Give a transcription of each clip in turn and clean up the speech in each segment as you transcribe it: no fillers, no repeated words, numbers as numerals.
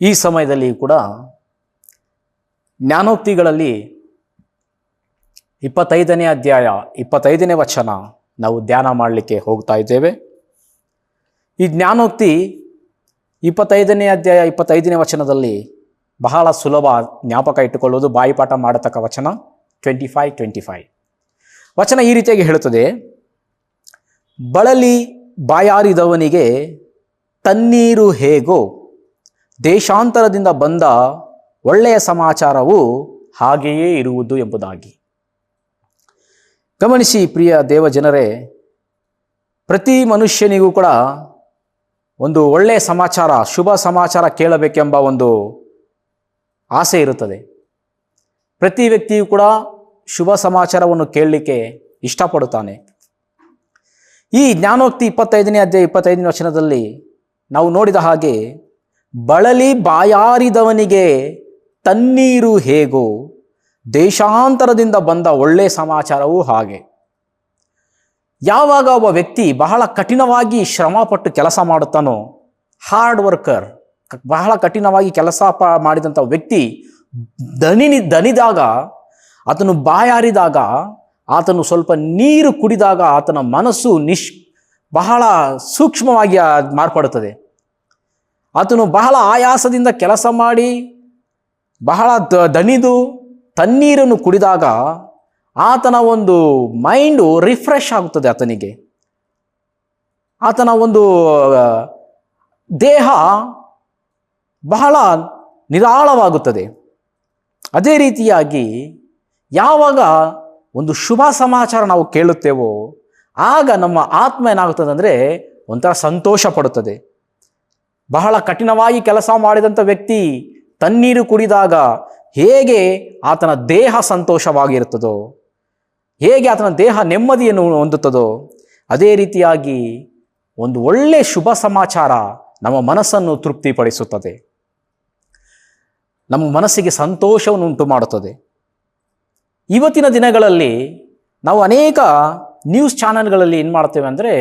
ಈ ಸಮಯದಲ್ಲಿ ಕೂಡ ಜ್ಞಾನೋಕ್ತಿಗಳಲ್ಲಿ 25ನೇ ಅಧ್ಯಾಯ 25ನೇ ವಚನ ನಾವು ಧ್ಯಾನ ಮಾಡಲಿಕ್ಕೆ ಹೋಗ್ತಾ ಇದ್ದೇವೆ. ಈ ಜ್ಞಾನೋಕ್ತಿ 25ನೇ ಅಧ್ಯಾಯ 25ನೇ ವಚನದಲ್ಲಿ ಬಹಳ ಸುಲಭ ಜ್ಞಾಪಕ ಇಟ್ಟುಕೊಳ್ಳುವುದು, ಬಾಯಿಪಾಠ ಮಾಡತಕ್ಕ ವಚನ 25 ವಚನ ಈ ರೀತಿಯಾಗಿ ಹೇಳುತ್ತದೆ: ಬಳಲಿ ಬಾಯಾರಿದವನಿಗೆ ತಣ್ಣೀರು ಹೇಗೋ, ದೇಶಾಂತರದಿಂದ ಬಂದ ಒಳ್ಳೆಯ ಸಮಾಚಾರವು ಹಾಗೆಯೇ ಇರುವುದು ಎಂಬುದಾಗಿ. ಗಮನಿಸಿ ಪ್ರಿಯ ದೇವಜನರೇ, ಪ್ರತಿ ಮನುಷ್ಯನಿಗೂ ಕೂಡ ಒಂದು ಒಳ್ಳೆಯ ಸಮಾಚಾರ, ಶುಭ ಸಮಾಚಾರ ಕೇಳಬೇಕೆಂಬ ಒಂದು ಆಸೆ ಇರುತ್ತದೆ. ಪ್ರತಿ ವ್ಯಕ್ತಿಯೂ ಕೂಡ ಶುಭ ಸಮಾಚಾರವನ್ನು ಕೇಳಲಿಕ್ಕೆ ಇಷ್ಟಪಡುತ್ತಾನೆ. ಈ ಜ್ಞಾನೋಕ್ತಿ 25ನೇ ಅಧ್ಯಾಯ 25ನೇ ವಚನದಲ್ಲಿ ನಾವು ನೋಡಿದ ಹಾಗೆ, ಬಳಲಿ ಬಾಯಾರಿದವನಿಗೆ ತಣ್ಣೀರು ಹೇಗೋ, ದೇಶಾಂತರದಿಂದ ಬಂದ ಒಳ್ಳೆಯ ಸಮಾಚಾರವೂ ಹಾಗೆ. ಯಾವಾಗ ಒಬ್ಬ ವ್ಯಕ್ತಿ ಬಹಳ ಕಠಿಣವಾಗಿ ಶ್ರಮಪಟ್ಟು ಕೆಲಸ ಮಾಡುತ್ತಾನೋ, ಹಾರ್ಡ್ ವರ್ಕರ್, ಬಹಳ ಕಠಿಣವಾಗಿ ಕೆಲಸ ಮಾಡಿದಂಥ ವ್ಯಕ್ತಿ ದಣಿದಾಗ, ಆತನು ಬಾಯಾರಿದಾಗ, ಆತನು ಸ್ವಲ್ಪ ನೀರು ಕುಡಿದಾಗ ಆತನ ಮನಸ್ಸು ಬಹಳ ಸೂಕ್ಷ್ಮವಾಗಿ ಮಾರ್ಪಡುತ್ತದೆ. ಆತನು ಬಹಳ ಆಯಾಸದಿಂದ ಕೆಲಸ ಮಾಡಿ ಬಹಳ ದಣಿದು ತಣ್ಣೀರನ್ನು ಕುಡಿದಾಗ ಆತನ ಒಂದು ಮೈಂಡು ರಿಫ್ರೆಶ್ ಆಗುತ್ತದೆ. ಆತನ ಒಂದು ದೇಹ ಬಹಳ ನಿರಾಳವಾಗುತ್ತದೆ. ಅದೇ ರೀತಿಯಾಗಿ ಯಾವಾಗ ಒಂದು ಶುಭ ಸಮಾಚಾರ ನಾವು ಕೇಳುತ್ತೇವೋ, ಆಗ ನಮ್ಮ ಆತ್ಮ ಏನಾಗುತ್ತದೆ ಅಂದರೆ ಒಂಥರ ಸಂತೋಷ ಪಡುತ್ತದೆ. ಬಹಳ ಕಠಿಣವಾಗಿ ಕೆಲಸ ಮಾಡಿದಂಥ ವ್ಯಕ್ತಿ ತಣ್ಣೀರು ಕುಡಿದಾಗ ಹೇಗೆ ಆತನ ದೇಹ ಸಂತೋಷವಾಗಿರುತ್ತದೋ, ಹೇಗೆ ಆತನ ದೇಹ ನೆಮ್ಮದಿಯನ್ನು ಹೊಂದುತ್ತದೋ, ಅದೇ ರೀತಿಯಾಗಿ ಒಂದು ಒಳ್ಳೆಯ ಶುಭ ಸಮಾಚಾರ ನಮ್ಮ ಮನಸ್ಸನ್ನು ತೃಪ್ತಿಪಡಿಸುತ್ತದೆ, ನಮ್ಮ ಮನಸ್ಸಿಗೆ ಸಂತೋಷವನ್ನು ಉಂಟು ಮಾಡುತ್ತದೆ. ಇವತ್ತಿನ ದಿನಗಳಲ್ಲಿ ನಾವು ಅನೇಕ ನ್ಯೂಸ್ ಚಾನೆಲ್ಗಳಲ್ಲಿ ಏನು ಮಾಡ್ತೇವೆ ಅಂದರೆ,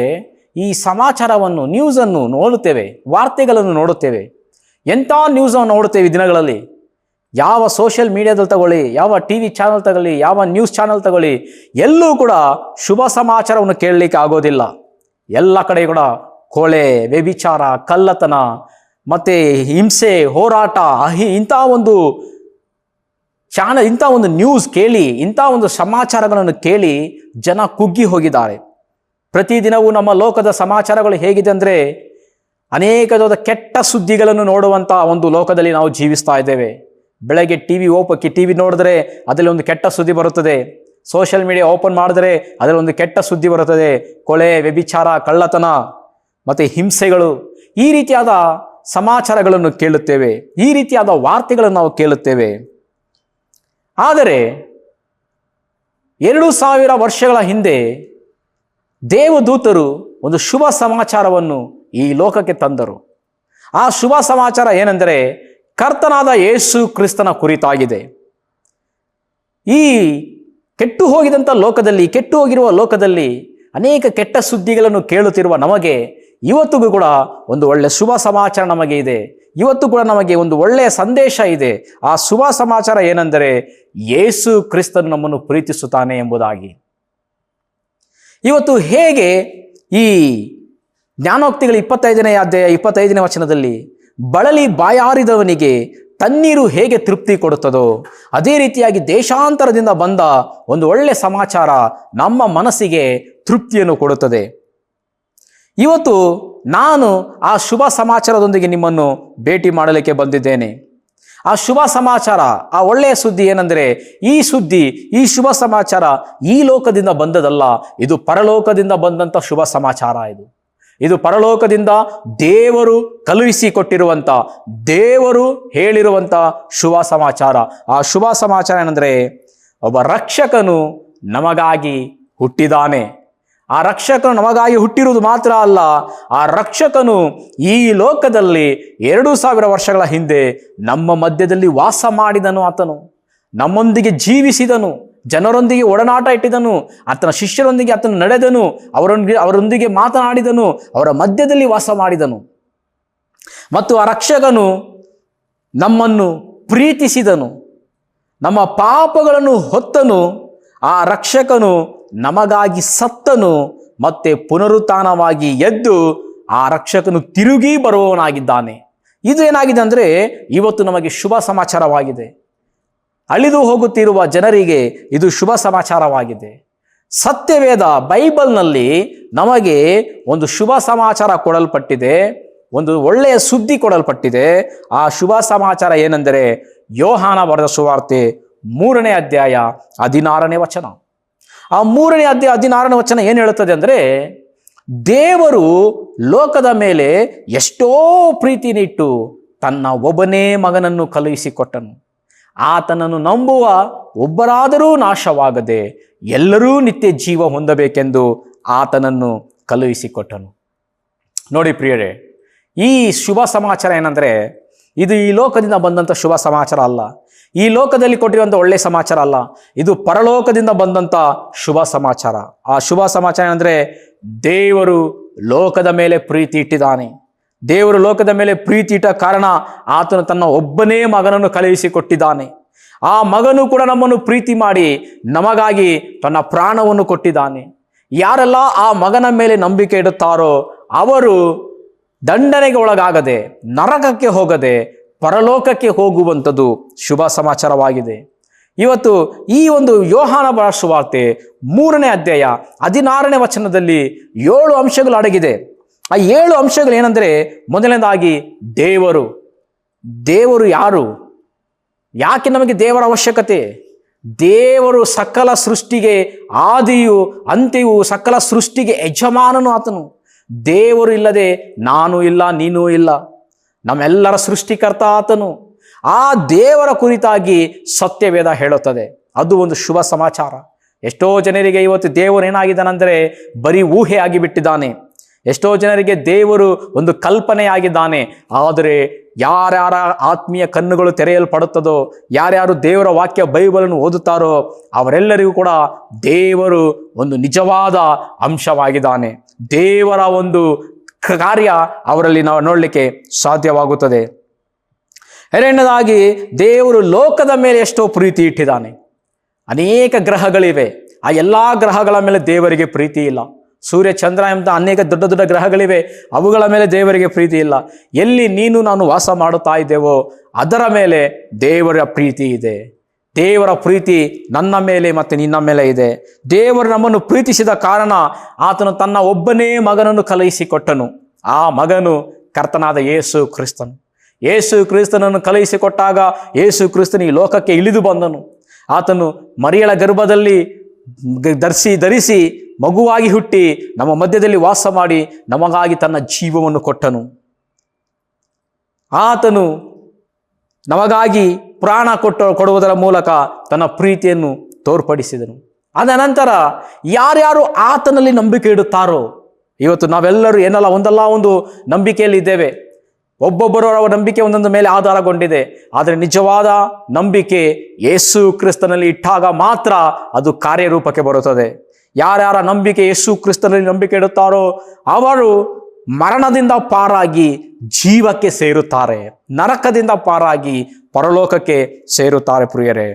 ಈ ಸಮಾಚಾರವನ್ನು, ನ್ಯೂಸನ್ನು ನೋಡುತ್ತೇವೆ, ವಾರ್ತೆಗಳನ್ನು ನೋಡುತ್ತೇವೆ. ಎಂಥ ನ್ಯೂಸನ್ನು ನೋಡುತ್ತೇವೆ ಈ ದಿನಗಳಲ್ಲಿ. ಯಾವ ಸೋಷಿಯಲ್ ಮೀಡಿಯಾದಲ್ಲಿ ತಗೊಳ್ಳಿ, ಯಾವ TV ಚಾನಲ್ ತಗೊಳ್ಳಿ, ಯಾವ ನ್ಯೂಸ್ ಚಾನಲ್ ತಗೊಳ್ಳಿ, ಎಲ್ಲೂ ಕೂಡ ಶುಭ ಸಮಾಚಾರವನ್ನು ಕೇಳಲಿಕ್ಕೆ ಆಗೋದಿಲ್ಲ. ಎಲ್ಲ ಕಡೆ ಕೂಡ ಕೊಲೆ, ವ್ಯಭಿಚಾರ, ಕಳ್ಳತನ, ಮತ್ತು ಹಿಂಸೆ, ಹೋರಾಟ, ಇಂಥ ಒಂದು ಇಂಥ ಒಂದು ನ್ಯೂಸ್ ಕೇಳಿ, ಇಂಥ ಒಂದು ಸಮಾಚಾರಗಳನ್ನು ಕೇಳಿ ಜನ ಕುಗ್ಗಿ ಹೋಗಿದ್ದಾರೆ. ಪ್ರತಿದಿನವೂ ನಮ್ಮ ಲೋಕದ ಸಮಾಚಾರಗಳು ಹೇಗಿದೆ ಅಂದರೆ, ಅನೇಕವಾದ ಕೆಟ್ಟ ಸುದ್ದಿಗಳನ್ನು ನೋಡುವಂಥ ಒಂದು ಲೋಕದಲ್ಲಿ ನಾವು ಜೀವಿಸ್ತಾ ಇದ್ದೇವೆ. ಬೆಳಗ್ಗೆ ಟಿವಿ ನೋಡಿದ್ರೆ ಅದರಲ್ಲಿ ಒಂದು ಕೆಟ್ಟ ಸುದ್ದಿ ಬರುತ್ತದೆ. ಸೋಷಿಯಲ್ ಮೀಡಿಯಾ ಓಪನ್ ಮಾಡಿದ್ರೆ ಅದರಲ್ಲಿ ಒಂದು ಕೆಟ್ಟ ಸುದ್ದಿ ಬರುತ್ತದೆ. ಕೊಲೆ, ವ್ಯಭಿಚಾರ, ಕಳ್ಳತನ ಮತ್ತು ಹಿಂಸೆಗಳು, ಈ ರೀತಿಯಾದ ಸಮಾಚಾರಗಳನ್ನು ಕೇಳುತ್ತೇವೆ, ಈ ರೀತಿಯಾದ ವಾರ್ತೆಗಳನ್ನು ನಾವು ಕೇಳುತ್ತೇವೆ. ಆದರೆ 2000 ವರ್ಷಗಳ ಹಿಂದೆ ದೇವದೂತರು ಒಂದು ಶುಭ ಸಮಾಚಾರವನ್ನು ಈ ಲೋಕಕ್ಕೆ ತಂದರು. ಆ ಶುಭ ಸಮಾಚಾರ ಏನೆಂದರೆ, ಕರ್ತನಾದ ಯೇಸು ಕ್ರಿಸ್ತನ ಕುರಿತಾಗಿದೆ. ಈ ಕೆಟ್ಟು ಹೋಗಿರುವ ಲೋಕದಲ್ಲಿ ಅನೇಕ ಕೆಟ್ಟ ಸುದ್ದಿಗಳನ್ನು ಕೇಳುತ್ತಿರುವ ನಮಗೆ ಇವತ್ತಿಗೂ ಕೂಡ ಒಂದು ಒಳ್ಳೆಯ ಶುಭ ಸಮಾಚಾರ ನಮಗೆ ಇದೆ. ಇವತ್ತು ಕೂಡ ನಮಗೆ ಒಂದು ಒಳ್ಳೆಯ ಸಂದೇಶ ಇದೆ. ಆ ಶುಭ ಸಮಾಚಾರ ಏನೆಂದರೆ, ಯೇಸು ಕ್ರಿಸ್ತನು ನಮ್ಮನ್ನು ಪ್ರೀತಿಸುತ್ತಾನೆ ಎಂಬುದಾಗಿ. ಇವತ್ತು ಹೇಗೆ ಈ ಜ್ಞಾನೋಕ್ತಿಗಳ 25ನೇ ಅಧ್ಯಾಯ 25ನೇ ವಚನದಲ್ಲಿ ಬಳಲಿ ಬಾಯಾರಿದವನಿಗೆ ತಣ್ಣೀರು ಹೇಗೆ ತೃಪ್ತಿ ಕೊಡುತ್ತದೋ, ಅದೇ ರೀತಿಯಾಗಿ ದೇಶಾಂತರದಿಂದ ಬಂದ ಒಂದು ಒಳ್ಳೆಯ ಸಮಾಚಾರ ನಮ್ಮ ಮನಸ್ಸಿಗೆ ತೃಪ್ತಿಯನ್ನು ಕೊಡುತ್ತದೆ. ಇವತ್ತು ನಾನು ಆ ಶುಭ ಸಮಾಚಾರದೊಂದಿಗೆ ನಿಮ್ಮನ್ನು ಭೇಟಿ ಮಾಡಲಿಕ್ಕೆ ಬಂದಿದ್ದೇನೆ. ಆ ಶುಭ ಸಮಾಚಾರ, ಆ ಒಳ್ಳೆಯ ಸುದ್ದಿ ಏನೆಂದರೆ, ಈ ಶುಭ ಸಮಾಚಾರ ಈ ಲೋಕದಿಂದ ಬಂದದಲ್ಲ, ಇದು ಪರಲೋಕದಿಂದ ಬಂದಂಥ ಶುಭ ಸಮಾಚಾರ. ಇದು ಪರಲೋಕದಿಂದ ದೇವರು ಕಳುಹಿಸಿಕೊಟ್ಟಿರುವಂಥ, ದೇವರು ಹೇಳಿರುವಂಥ ಶುಭ ಸಮಾಚಾರ. ಆ ಶುಭ ಸಮಾಚಾರ ಏನೆಂದರೆ, ಒಬ್ಬ ರಕ್ಷಕನು ನಮಗಾಗಿ ಹುಟ್ಟಿದಾನೆ. ಆ ರಕ್ಷಕನು ನಮಗಾಗಿ ಹುಟ್ಟಿರುವುದು ಮಾತ್ರ ಅಲ್ಲ, ಆ ರಕ್ಷಕನು ಈ ಲೋಕದಲ್ಲಿ 2000 ವರ್ಷಗಳ ಹಿಂದೆ ನಮ್ಮ ಮಧ್ಯದಲ್ಲಿ ವಾಸ ಮಾಡಿದನು. ಆತನು ನಮ್ಮೊಂದಿಗೆ ಜೀವಿಸಿದನು, ಜನರೊಂದಿಗೆ ಒಡನಾಟ ಇಟ್ಟಿದನು, ಆತನ ಶಿಷ್ಯರೊಂದಿಗೆ ಆತನು ನಡೆದನು, ಅವರೊಂದಿಗೆ ಮಾತನಾಡಿದನು, ಅವರ ಮಧ್ಯದಲ್ಲಿ ವಾಸ ಮಾಡಿದನು. ಮತ್ತು ಆ ರಕ್ಷಕನು ನಮ್ಮನ್ನು ಪ್ರೀತಿಸಿದನು, ನಮ್ಮ ಪಾಪಗಳನ್ನು ಹೊತ್ತನು. ಆ ರಕ್ಷಕನು ನಮಗಾಗಿ ಸತ್ತನು, ಮತ್ತೆ ಪುನರುತ್ಥಾನವಾಗಿ ಎದ್ದು ಆ ರಕ್ಷಕನು ತಿರುಗಿ ಬರುವವನಾಗಿದ್ದಾನೆ. ಇದು ಏನಾಗಿದೆ ಅಂದರೆ ಇವತ್ತು ನಮಗೆ ಶುಭ ಸಮಾಚಾರವಾಗಿದೆ. ಅಳಿದು ಹೋಗುತ್ತಿರುವ ಜನರಿಗೆ ಇದು ಶುಭ ಸಮಾಚಾರವಾಗಿದೆ. ಸತ್ಯವೇದ ಬೈಬಲ್ನಲ್ಲಿ ನಮಗೆ ಒಂದು ಶುಭ ಸಮಾಚಾರ ಕೊಡಲ್ಪಟ್ಟಿದೆ, ಒಂದು ಒಳ್ಳೆಯ ಸುದ್ದಿ ಕೊಡಲ್ಪಟ್ಟಿದೆ. ಆ ಶುಭ ಸಮಾಚಾರ ಏನೆಂದರೆ ಯೋಹಾನ ಬರೆದ ಸುವಾರ್ತೆ 3ನೇ ಅಧ್ಯಾಯ 16ನೇ ವಚನ. ಆ 3ನೇ ಅಧ್ಯಾಯ 16ನೇ ವಚನ ಏನು ಹೇಳುತ್ತದೆ ಅಂದರೆ, ದೇವರು ಲೋಕದ ಮೇಲೆ ಎಷ್ಟೋ ಪ್ರೀತಿನಿಟ್ಟು ತನ್ನ ಒಬ್ಬನೇ ಮಗನನ್ನು ಕಳುಹಿಸಿಕೊಟ್ಟನು. ಆತನನ್ನು ನಂಬುವ ಒಬ್ಬರಾದರೂ ನಾಶವಾಗದೆ ಎಲ್ಲರೂ ನಿತ್ಯ ಜೀವ ಹೊಂದಬೇಕೆಂದು ಆತನನ್ನು ಕಳುಹಿಸಿಕೊಟ್ಟನು. ನೋಡಿ ಪ್ರಿಯರೇ, ಈ ಶುಭ ಸಮಾಚಾರ ಏನಂದರೆ ಇದು ಈ ಲೋಕದಿಂದ ಬಂದಂಥ ಶುಭ ಸಮಾಚಾರ ಅಲ್ಲ, ಈ ಲೋಕದಲ್ಲಿ ಕೊಟ್ಟಿರುವಂಥ ಒಳ್ಳೆಯ ಸಮಾಚಾರ ಅಲ್ಲ, ಇದು ಪರಲೋಕದಿಂದ ಬಂದಂಥ ಶುಭ ಸಮಾಚಾರ. ಆ ಶುಭ ಸಮಾಚಾರ ಏನಂದರೆ ದೇವರು ಲೋಕದ ಮೇಲೆ ಪ್ರೀತಿ ಇಟ್ಟಿದ್ದಾನೆ. ದೇವರು ಲೋಕದ ಮೇಲೆ ಪ್ರೀತಿ ಇಟ್ಟ ಕಾರಣ ಆತನು ತನ್ನ ಒಬ್ಬನೇ ಮಗನನ್ನು ಕಳುಹಿಸಿಕೊಟ್ಟಿದ್ದಾನೆ. ಆ ಮಗನು ಕೂಡ ನಮ್ಮನ್ನು ಪ್ರೀತಿ ಮಾಡಿ ನಮಗಾಗಿ ತನ್ನ ಪ್ರಾಣವನ್ನು ಕೊಟ್ಟಿದ್ದಾನೆ. ಯಾರೆಲ್ಲ ಆ ಮಗನ ಮೇಲೆ ನಂಬಿಕೆ ಇಡುತ್ತಾರೋ ಅವರು ದಂಡನೆಗೆ ಒಳಗಾಗದೆ, ನರಕಕ್ಕೆ ಹೋಗದೆ ಪರಲೋಕಕ್ಕೆ ಹೋಗುವಂಥದ್ದು ಶುಭ ಸಮಾಚಾರವಾಗಿದೆ. ಇವತ್ತು ಈ ಒಂದು ಯೋಹಾನ ಬರೆದ ಸುವಾರ್ತೆ 3ನೇ ಅಧ್ಯಾಯ 16ನೇ ವಚನದಲ್ಲಿ 7 ಅಂಶಗಳು ಅಡಗಿದೆ. ಆ 7 ಅಂಶಗಳು ಏನಂದರೆ, ಮೊದಲನೇದಾಗಿ ದೇವರು ಯಾರು? ಯಾಕೆ ನಮಗೆ ದೇವರ ಅವಶ್ಯಕತೆ? ದೇವರು ಸಕಲ ಸೃಷ್ಟಿಗೆ ಆದಿಯು ಅಂತ್ಯವೂ, ಸಕಲ ಸೃಷ್ಟಿಗೆ ಯಜಮಾನನು ಆತನು. ದೇವರು ಇಲ್ಲದೆ ನಾನು ಇಲ್ಲ, ನೀನೂ ಇಲ್ಲ. ನಮ್ಮೆಲ್ಲರ ಸೃಷ್ಟಿಕರ್ತ ಆತನು. ಆ ದೇವರ ಕುರಿತಾಗಿ ಸತ್ಯವೇದ ಹೇಳುತ್ತದೆ. ಅದು ಒಂದು ಶುಭ ಸಮಾಚಾರ. ಎಷ್ಟೋ ಜನರಿಗೆ ಇವತ್ತು ದೇವರು ಏನಾಗಿದ್ದಾನೆಂದರೆ ಬರೀ ಊಹೆ ಆಗಿಬಿಟ್ಟಿದ್ದಾನೆ. ಎಷ್ಟೋ ಜನರಿಗೆ ದೇವರು ಒಂದು ಕಲ್ಪನೆಯಾಗಿದ್ದಾನೆ. ಆದರೆ ಯಾರ್ಯಾರ ಆತ್ಮೀಯ ಕಣ್ಣುಗಳು ತೆರೆಯಲ್ಪಡುತ್ತದೋ, ಯಾರ್ಯಾರು ದೇವರ ವಾಕ್ಯ ಬೈಬಲನ್ನು ಓದುತ್ತಾರೋ ಅವರೆಲ್ಲರಿಗೂ ಕೂಡ ದೇವರು ಒಂದು ನಿಜವಾದ ಅಂಶವಾಗಿದ್ದಾನೆ. ದೇವರ ಒಂದು ಕಾರ್ಯ ಅವರಲ್ಲಿ ನಾವು ನೋಡಲಿಕ್ಕೆ ಸಾಧ್ಯವಾಗುತ್ತದೆ. ಎರಡನೇದಾಗಿ, ದೇವರು ಲೋಕದ ಮೇಲೆ ಎಷ್ಟೋ ಪ್ರೀತಿ ಇಟ್ಟಿದ್ದಾನೆ. ಅನೇಕ ಗ್ರಹಗಳಿವೆ, ಆ ಎಲ್ಲ ಗ್ರಹಗಳ ಮೇಲೆ ದೇವರಿಗೆ ಪ್ರೀತಿ ಇಲ್ಲ. ಸೂರ್ಯ, ಚಂದ್ರ ಎಂಬ ಅನೇಕ ದೊಡ್ಡ ದೊಡ್ಡ ಗ್ರಹಗಳಿವೆ, ಅವುಗಳ ಮೇಲೆ ದೇವರಿಗೆ ಪ್ರೀತಿ ಇಲ್ಲ. ಎಲ್ಲಿ ನೀನು ನಾನು ವಾಸ ಮಾಡುತ್ತಾ ಇದ್ದೇವೋ ಅದರ ಮೇಲೆ ದೇವರ ಪ್ರೀತಿ ಇದೆ. ದೇವರ ಪ್ರೀತಿ ನನ್ನ ಮೇಲೆ ಮತ್ತು ನಿನ್ನ ಮೇಲೆ ಇದೆ. ದೇವರು ನಮ್ಮನ್ನು ಪ್ರೀತಿಸಿದ ಕಾರಣ ಆತನು ತನ್ನ ಒಬ್ಬನೇ ಮಗನನ್ನು ಕಳುಹಿಸಿಕೊಟ್ಟನು. ಆ ಮಗನು ಕರ್ತನಾದ ಯೇಸು ಕ್ರಿಸ್ತನು. ಯೇಸು ಕ್ರಿಸ್ತನನ್ನು ಕಳುಹಿಸಿಕೊಟ್ಟಾಗ ಯೇಸು ಕ್ರಿಸ್ತನು ಈ ಲೋಕಕ್ಕೆ ಇಳಿದು ಬಂದನು. ಆತನು ಮರಿಯಳ ಗರ್ಭದಲ್ಲಿ ಧರಿಸಿ ಮಗುವಾಗಿ ಹುಟ್ಟಿ ನಮ್ಮ ಮಧ್ಯದಲ್ಲಿ ವಾಸ ಮಾಡಿ ನಮಗಾಗಿ ತನ್ನ ಜೀವವನ್ನು ಕೊಟ್ಟನು. ಆತನು ನಮಗಾಗಿ ಪ್ರಾಣ ಕೊಡುವುದರ ಮೂಲಕ ತನ್ನ ಪ್ರೀತಿಯನ್ನು ತೋರ್ಪಡಿಸಿದನು. ಅದ ನಂತರ ಯಾರ್ಯಾರು ಆತನಲ್ಲಿ ನಂಬಿಕೆ ಇಡುತ್ತಾರೋ, ಇವತ್ತು ನಾವೆಲ್ಲರೂ ಏನಲ್ಲ ಒಂದಲ್ಲ ಒಂದು ನಂಬಿಕೆಯಲ್ಲಿ ಇದ್ದೇವೆ. ಒಬ್ಬೊಬ್ಬರು ಅವರ ನಂಬಿಕೆ ಒಂದೊಂದು ಮೇಲೆ ಆಧಾರಗೊಂಡಿದೆ. ಆದರೆ ನಿಜವಾದ ನಂಬಿಕೆ ಯೇಸು ಕ್ರಿಸ್ತನಲ್ಲಿ ಇಟ್ಟಾಗ ಮಾತ್ರ ಅದು ಕಾರ್ಯರೂಪಕ್ಕೆ ಬರುತ್ತದೆ. ಯಾರ್ಯಾರ ನಂಬಿಕೆ ಯೇಸು ಕ್ರಿಸ್ತನಲ್ಲಿ ನಂಬಿಕೆ ಇಡುತ್ತಾರೋ ಅವರು ಮರಣದಿಂದ ಪಾರಾಗಿ ಜೀವಕ್ಕೆ ಸೇರುತ್ತಾರೆ, ನರಕದಿಂದ ಪಾರಾಗಿ ಪರಲೋಕಕ್ಕೆ ಸೇರುತ್ತಾರೆ. ಪ್ರಿಯರೇ,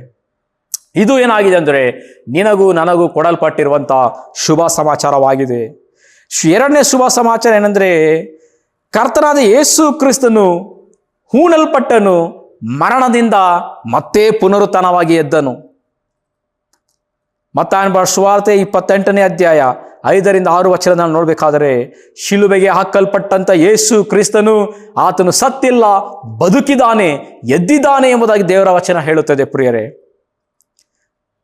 ಇದು ಏನಾಗಿದೆ ಅಂದರೆ ನಿನಗೂ ನನಗೂ ಕೊಡಲ್ಪಟ್ಟಿರುವಂಥ ಶುಭ ಸಮಾಚಾರವಾಗಿದೆ. ಎರಡನೇ ಶುಭ ಸಮಾಚಾರ ಏನೆಂದರೆ, ಕರ್ತನಾದ ಯೇಸು ಕ್ರಿಸ್ತನು ಹೂಣಲ್ಪಟ್ಟನು, ಮರಣದಿಂದ ಮತ್ತೆ ಪುನರುತ್ಥಾನವಾಗಿ ಎದ್ದನು. ಮತ್ತಾಯನ ಬರೆದ ಸುವಾರ್ತೆ 28ನೇ ಅಧ್ಯಾಯ 5ರಿಂದ 6 ವಚನ ನೋಡಬೇಕಾದರೆ, ಶಿಲುಬೆಗೆ ಹಾಕಲ್ಪಟ್ಟಂಥ ಯೇಸು ಕ್ರಿಸ್ತನು ಆತನು ಸತ್ತಿಲ್ಲ, ಬದುಕಿದ್ದಾನೆ, ಎದ್ದಿದ್ದಾನೆ ಎಂಬುದಾಗಿ ದೇವರ ವಚನ ಹೇಳುತ್ತದೆ. ಪ್ರಿಯರೇ,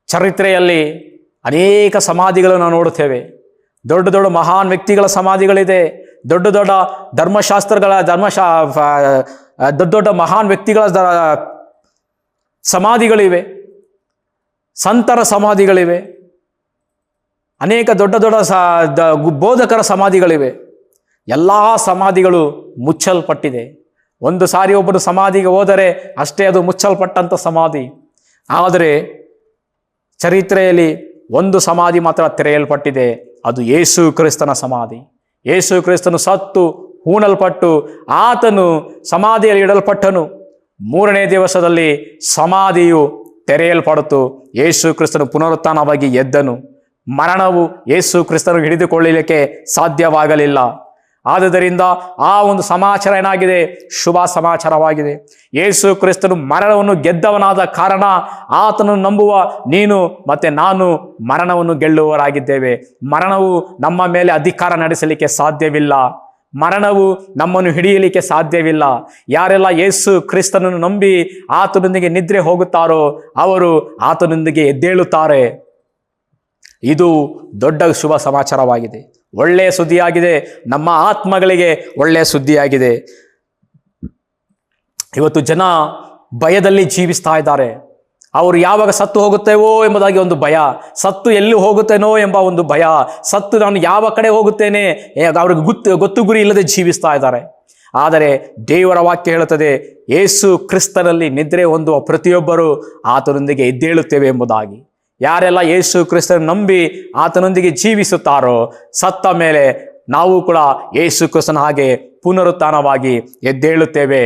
ಚರಿತ್ರೆಯಲ್ಲಿ ಅನೇಕ ಸಮಾಧಿಗಳನ್ನು ನಾವು ನೋಡುತ್ತೇವೆ. ದೊಡ್ಡ ದೊಡ್ಡ ಮಹಾನ್ ವ್ಯಕ್ತಿಗಳ ಸಮಾಧಿಗಳಿದೆ. ದೊಡ್ಡ ದೊಡ್ಡ ದೊಡ್ಡ ದೊಡ್ಡ ಮಹಾನ್ ವ್ಯಕ್ತಿಗಳ ಸಮಾಧಿಗಳಿವೆ, ಸಂತರ ಸಮಾಧಿಗಳಿವೆ, ಅನೇಕ ದೊಡ್ಡ ದೊಡ್ಡ ಬೋಧಕರ ಸಮಾಧಿಗಳಿವೆ. ಎಲ್ಲ ಸಮಾಧಿಗಳು ಮುಚ್ಚಲ್ಪಟ್ಟಿದೆ. ಒಂದು ಸಾರಿ ಒಬ್ಬರು ಸಮಾಧಿಗೆ ಹೋದರೆ ಅಷ್ಟೇ ಅದು ಮುಚ್ಚಲ್ಪಟ್ಟಂಥ ಸಮಾಧಿ. ಆದರೆ ಚರಿತ್ರೆಯಲ್ಲಿ ಒಂದು ಸಮಾಧಿ ಮಾತ್ರ ತೆರೆಯಲ್ಪಟ್ಟಿದೆ, ಅದು ಯೇಸು ಕ್ರಿಸ್ತನ ಸಮಾಧಿ. ಯೇಸು ಕ್ರಿಸ್ತನು ಸತ್ತು ಹೂಣಲ್ಪಟ್ಟು ಆತನು ಸಮಾಧಿಯಲ್ಲಿ ಇಡಲ್ಪಟ್ಟನು. ಮೂರನೇ ದಿವಸದಲ್ಲಿ ಸಮಾಧಿಯು ತೆರೆಯಲ್ಪಡಿತು. ಯೇಸು ಕ್ರಿಸ್ತನು ಪುನರುತ್ಥಾನವಾಗಿ ಎದ್ದನು. ಮರಣವು ಯೇಸು ಕ್ರಿಸ್ತನು ಹಿಡಿದುಕೊಳ್ಳಲಿಕ್ಕೆ ಸಾಧ್ಯವಾಗಲಿಲ್ಲ. ಆದುದರಿಂದ ಆ ಒಂದು ಸಮಾಚಾರ ಏನಾಗಿದೆ? ಶುಭ ಸಮಾಚಾರವಾಗಿದೆ. ಯೇಸು ಕ್ರಿಸ್ತನು ಮರಣವನ್ನು ಗೆದ್ದವನಾದ ಕಾರಣ ಆತನನ್ನು ನಂಬುವ ನೀನು ಮತ್ತೆ ನಾನು ಮರಣವನ್ನು ಗೆಲ್ಲುವವರಾಗಿದ್ದೇವೆ. ಮರಣವು ನಮ್ಮ ಮೇಲೆ ಅಧಿಕಾರ ನಡೆಸಲಿಕ್ಕೆ ಸಾಧ್ಯವಿಲ್ಲ. ಮರಣವು ನಮ್ಮನ್ನು ಹಿಡಿಯಲಿಕ್ಕೆ ಸಾಧ್ಯವಿಲ್ಲ. ಯಾರೆಲ್ಲ ಯೇಸು ಕ್ರಿಸ್ತನನ್ನು ನಂಬಿ ಆತನೊಂದಿಗೆ ನಿದ್ರೆ ಹೋಗುತ್ತಾರೋ ಅವರು ಆತನೊಂದಿಗೆ ಎದ್ದೇಳುತ್ತಾರೆ. ಇದು ದೊಡ್ಡ ಶುಭ ಸಮಾಚಾರವಾಗಿದೆ. ಒಳ್ಳೆಯ ಸುದ್ದಿಯಾಗಿದೆ. ನಮ್ಮ ಆತ್ಮಗಳಿಗೆ ಒಳ್ಳೆಯ ಸುದ್ದಿಯಾಗಿದೆ. ಇವತ್ತು ಜನ ಭಯದಲ್ಲಿ ಜೀವಿಸ್ತಾ ಇದ್ದಾರೆ. ಅವರು ಯಾವಾಗ ಸತ್ತು ಹೋಗುತ್ತೇವೋ ಎಂಬುದಾಗಿ ಒಂದು ಭಯ, ಸತ್ತು ಎಲ್ಲಿ ಹೋಗುತ್ತೇನೋ ಎಂಬ ಒಂದು ಭಯ, ಸತ್ತು ನಾನು ಯಾವ ಕಡೆ ಹೋಗುತ್ತೇನೆ ಅವ್ರಿಗೆ ಗೊತ್ತು ಗುರಿ ಇಲ್ಲದೆ ಜೀವಿಸ್ತಾ ಇದ್ದಾರೆ. ಆದರೆ ದೇವರ ವಾಕ್ಯ ಹೇಳುತ್ತದೆ, ಯೇಸು ಕ್ರಿಸ್ತನಲ್ಲಿ ನಿದ್ರೆ ಹೊಂದುವ ಪ್ರತಿಯೊಬ್ಬರು ಆತನೊಂದಿಗೆ ಎದ್ದೇಳುತ್ತೇವೆ ಎಂಬುದಾಗಿ. ಯಾರೆಲ್ಲ ಯೇಸು ಕ್ರಿಸ್ತನ ನಂಬಿ ಆತನೊಂದಿಗೆ ಜೀವಿಸುತ್ತಾರೋ ಸತ್ತ ಮೇಲೆ ನಾವು ಕೂಡ ಯೇಸು ಕ್ರಿಸ್ತನ ಹಾಗೆ ಪುನರುತ್ಥಾನವಾಗಿ ಎದ್ದೇಳುತ್ತೇವೆ.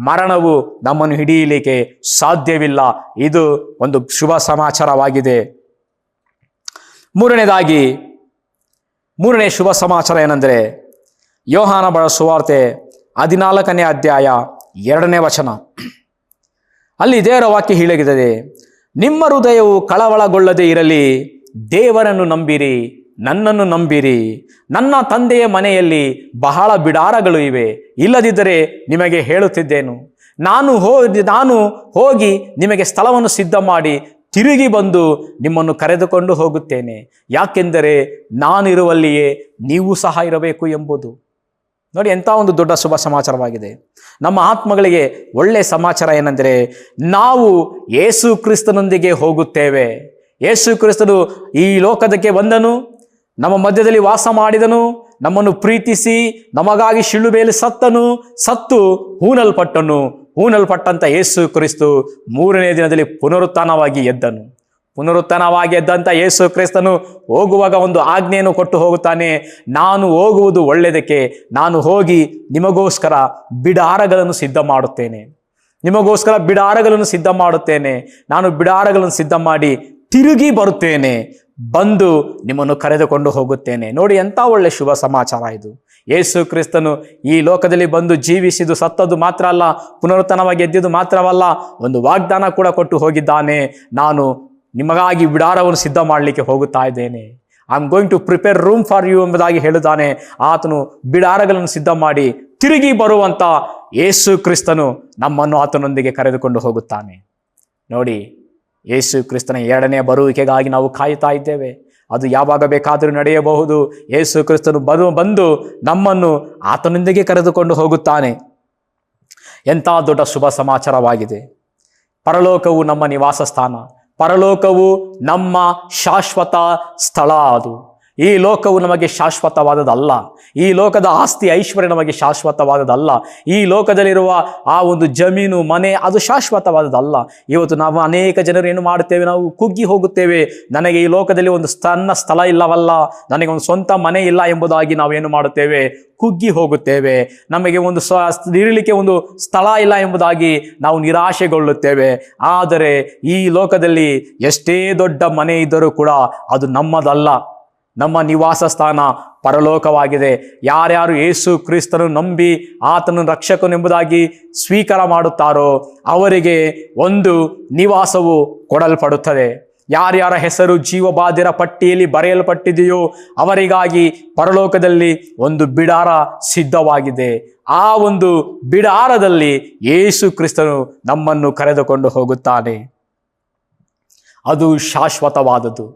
ಮರಣವು ನಮ್ಮನ್ನು ಹಿಡಿಯಲಿಕ್ಕೆ ಸಾಧ್ಯವಿಲ್ಲ. ಇದು ಒಂದು ಶುಭ ಸಮಾಚಾರವಾಗಿದೆ. ಮೂರನೇ ಶುಭ ಸಮಾಚಾರ ಏನೆಂದರೆ, ಯೋಹಾನ ಬರೆದ ಸುವಾರ್ತೆ 14ನೇ ಅಧ್ಯಾಯ 2ನೇ ವಚನ. ಅಲ್ಲಿ ದೇವರ ವಾಕ್ಯ ಹೀಳಾಗಿದೆ, ನಿಮ್ಮ ಹೃದಯವು ಕಳವಳಗೊಳ್ಳದೆ ಇರಲಿ, ದೇವರನ್ನು ನಂಬಿರಿ, ನನ್ನನ್ನು ನಂಬಿರಿ. ನನ್ನ ತಂದೆಯ ಮನೆಯಲ್ಲಿ ಬಹಳ ಬಿಡಾರಗಳು ಇವೆ, ಇಲ್ಲದಿದ್ದರೆ ನಿಮಗೆ ಹೇಳುತ್ತಿದ್ದೇನು. ನಾನು ಹೋಗಿ ನಿಮಗೆ ಸ್ಥಳವನ್ನು ಸಿದ್ಧ ಮಾಡಿ ತಿರುಗಿ ಬಂದು ನಿಮ್ಮನ್ನು ಕರೆದುಕೊಂಡು ಹೋಗುತ್ತೇನೆ. ಯಾಕೆಂದರೆ ನಾನಿರುವಲ್ಲಿಯೇ ನೀವು ಸಹ ಇರಬೇಕು ಎಂಬುದು. ನೋಡಿ, ಎಂಥ ಒಂದು ದೊಡ್ಡ ಶುಭ ಸಮಾಚಾರವಾಗಿದೆ. ನಮ್ಮ ಆತ್ಮಗಳಿಗೆ ಒಳ್ಳೆಯ ಸಮಾಚಾರ ಏನೆಂದರೆ, ನಾವು ಯೇಸು ಕ್ರಿಸ್ತನೊಂದಿಗೆ ಹೋಗುತ್ತೇವೆ. ಯೇಸು ಕ್ರಿಸ್ತನು ಈ ಲೋಕದಕ್ಕೆ ಬಂದನು, ನಮ್ಮ ಮಧ್ಯದಲ್ಲಿ ವಾಸ ಮಾಡಿದನು, ನಮ್ಮನ್ನು ಪ್ರೀತಿಸಿ ನಮಗಾಗಿ ಶಿಲುಬೆಯಲ್ಲಿ ಸತ್ತು ಹೂಣಲ್ಪಟ್ಟಂತ ಯೇಸು ಕ್ರಿಸ್ತು 3ನೇ ದಿನದಲ್ಲಿ ಪುನರುತ್ಥಾನವಾಗಿ ಎದ್ದಂತ ಯೇಸು ಕ್ರಿಸ್ತನು ಹೋಗುವಾಗ ಒಂದು ಆಜ್ಞೆಯನ್ನು ಕೊಟ್ಟು ಹೋಗುತ್ತಾನೆ. ನಾನು ಹೋಗುವುದು ಒಳ್ಳೆಯದಕ್ಕೆ, ನಾನು ಹೋಗಿ ನಿಮಗೋಸ್ಕರ ಬಿಡಾರಗಳನ್ನು ಸಿದ್ಧ ಮಾಡುತ್ತೇನೆ. ನಾನು ಬಿಡಾರಗಳನ್ನು ಸಿದ್ಧ ಮಾಡಿ ತಿರುಗಿ ಬರುತ್ತೇನೆ, ಬಂದು ನಿಮ್ಮನ್ನು ಕರೆದುಕೊಂಡು ಹೋಗುತ್ತೇನೆ. ನೋಡಿ, ಎಂಥ ಒಳ್ಳೆ ಶುಭ ಸಮಾಚಾರ ಇದು. ಯೇಸು ಕ್ರಿಸ್ತನು ಈ ಲೋಕದಲ್ಲಿ ಬಂದು ಜೀವಿಸಿದ್ದು, ಸತ್ತದ್ದು ಮಾತ್ರ ಅಲ್ಲ, ಪುನರುತ್ಥಾನವಾಗಿ ಎದ್ದಿದ್ದು ಮಾತ್ರವಲ್ಲ, ಒಂದು ವಾಗ್ದಾನ ಕೂಡ ಕೊಟ್ಟು ಹೋಗಿದ್ದಾನೆ. ನಾನು ನಿಮಗಾಗಿ ಬಿಡಾರವನ್ನು ಸಿದ್ಧ ಮಾಡಲಿಕ್ಕೆ ಹೋಗುತ್ತಾ ಇದ್ದೇನೆ. I am going to prepare room for you ಎಂಬುದಾಗಿ ಹೇಳಿದ್ದಾನೆ. ಆತನು ಬಿಡಾರಗಳನ್ನು ಸಿದ್ಧ ಮಾಡಿ ತಿರುಗಿ ಬರುವಂತ ಯೇಸು ಕ್ರಿಸ್ತನು ನಮ್ಮನ್ನು ಆತನೊಂದಿಗೆ ಕರೆದುಕೊಂಡು ಹೋಗುತ್ತಾನೆ. ನೋಡಿ, ಯೇಸು ಕ್ರಿಸ್ತನ 2ನೇ ಬರುವಿಕೆಗಾಗಿ ನಾವು ಕಾಯುತ್ತಾ ಇದ್ದೇವೆ. ಅದು ಯಾವಾಗ ಬೇಕಾದರೂ ನಡೆಯಬಹುದು. ಯೇಸು ಕ್ರಿಸ್ತನು ಬಂದು ನಮ್ಮನ್ನು ಆತನೊಂದಿಗೆ ಕರೆದುಕೊಂಡು ಹೋಗುತ್ತಾನೆ. ಎಂಥ ದೊಡ್ಡ ಶುಭ ಸಮಾಚಾರವಾಗಿದೆ. ಪರಲೋಕವು ನಮ್ಮ ನಿವಾಸ ಸ್ಥಾನ, ಪರಲೋಕವು ನಮ್ಮ ಶಾಶ್ವತ ಸ್ಥಳ. ಅದು ಈ ಲೋಕವು ನಮಗೆ ಶಾಶ್ವತವಾದದಲ್ಲ. ಈ ಲೋಕದ ಆಸ್ತಿ ಐಶ್ವರ್ಯ ನಮಗೆ ಶಾಶ್ವತವಾದದಲ್ಲ. ಈ ಲೋಕದಲ್ಲಿರುವ ಆ ಒಂದು ಜಮೀನು ಮನೆ ಅದು ಶಾಶ್ವತವಾದದಲ್ಲ. ಇವತ್ತು ನಾವು ಅನೇಕ ಜನರು ಏನು ಮಾಡುತ್ತೇವೆ, ನಾವು ಕುಗ್ಗಿ ಹೋಗುತ್ತೇವೆ. ನನಗೆ ಈ ಲೋಕದಲ್ಲಿ ಒಂದು ಸಣ್ಣ ಸ್ಥಳ ಇಲ್ಲವಲ್ಲ, ನನಗೆ ಒಂದು ಸ್ವಂತ ಮನೆ ಇಲ್ಲ ಎಂಬುದಾಗಿ ನಾವೇನು ಮಾಡುತ್ತೇವೆ, ಕುಗ್ಗಿ ಹೋಗುತ್ತೇವೆ. ನಮಗೆ ಒಂದು ಇರಲಿಕ್ಕೆ ಒಂದು ಸ್ಥಳ ಇಲ್ಲ ಎಂಬುದಾಗಿ ನಾವು ನಿರಾಶೆಗೊಳ್ಳುತ್ತೇವೆ. ಆದರೆ ಈ ಲೋಕದಲ್ಲಿ ಎಷ್ಟೇ ದೊಡ್ಡ ಮನೆ ಇದ್ದರೂ ಕೂಡ ಅದು ನಮ್ಮದಲ್ಲ. ನಮ್ಮ ನಿವಾಸ ಸ್ಥಾನ ಪರಲೋಕವಾಗಿದೆ. ಯಾರ್ಯಾರು ಯೇಸು ಕ್ರಿಸ್ತನು ನಂಬಿ ಆತನು ರಕ್ಷಕನೆಂಬುದಾಗಿ ಸ್ವೀಕಾರ ಮಾಡುತ್ತಾರೋ ಅವರಿಗೆ ಒಂದು ನಿವಾಸವು ಕೊಡಲ್ಪಡುತ್ತದೆ. ಯಾರ್ಯಾರ ಹೆಸರು ಜೀವಬಾಧ್ಯರ ಪಟ್ಟಿಯಲ್ಲಿ ಬರೆಯಲ್ಪಟ್ಟಿದೆಯೋ ಅವರಿಗಾಗಿ ಪರಲೋಕದಲ್ಲಿ ಒಂದು ಬಿಡಾರ ಸಿದ್ಧವಾಗಿದೆ. ಆ ಒಂದು ಬಿಡಾರದಲ್ಲಿ ಯೇಸು ಕ್ರಿಸ್ತನು ನಮ್ಮನ್ನು ಕರೆದುಕೊಂಡು ಹೋಗುತ್ತಾನೆ. ಅದು ಶಾಶ್ವತವಾದದ್ದು,